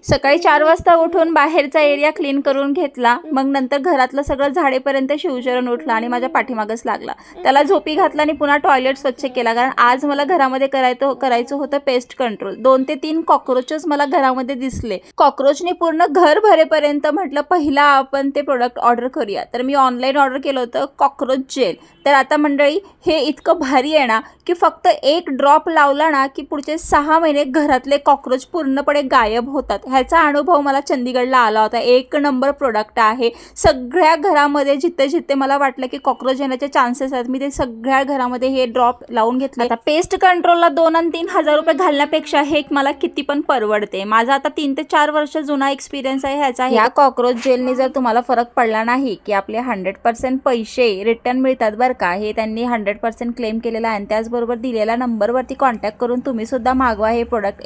सकाळी 4 वाजता उठून बाहेरचा एरिया क्लीन करून घेतला. मग नंतर घरातलं सगळं झाडेपर्यंत शिवचरण उठला आणि माझ्या पाठीमागच लागला. त्याला झोपी घातला आणि पुन्हा टॉयलेट स्वच्छ केला, कारण आज मला घरामध्ये करायचं होतं पेस्ट कंट्रोल. 2 ते 3 कॉक्रोचेस मला घरामध्ये दिसले. कॉक्रोचने पूर्ण घर भरेपर्यंत म्हटलं पहिला आपण ते प्रोडक्ट ऑर्डर करूया. तर मी ऑनलाईन ऑर्डर केलं होतं कॉक्रोच जेल. तर आता मंडळी हे इतकं भारी आहे ना की फक्त 1 ड्रॉप लावला ना की पुढचे 6 महिने घरातले कॉक्रोच पूर्णपणे गायब होतात. ह्याचा अनुभव मला चंदीगडला आला होता. 1 नंबर प्रोडक्ट आहे. सगळ्या घरामध्ये जिथे मला वाटलं की कॉक्रोच येण्याचे चान्सेस आहेत, मी ते सगळ्या घरामध्ये हे ड्रॉप लावून घेतले. आता पेस्ट कंट्रोलला 2 आणि 3 हजार रुपये घालण्यापेक्षा हे मला किती पण परवडते. माझा आता 3 ते 4 वर्ष जुना एक्सपिरियन्स आहे ह्याचा. ह्या कॉक्रोच जेलने जर तुम्हाला फरक पडला नाही की आपले 100% पैसे रिटर्न मिळतात बरं का, हे त्यांनी 100% क्लेम केलेलं आहे. आणि त्याचबरोबर दिलेल्या नंबरवरती कॉन्टॅक्ट करून तुम्ही सुद्धा मागवा हे प्रोडक्ट.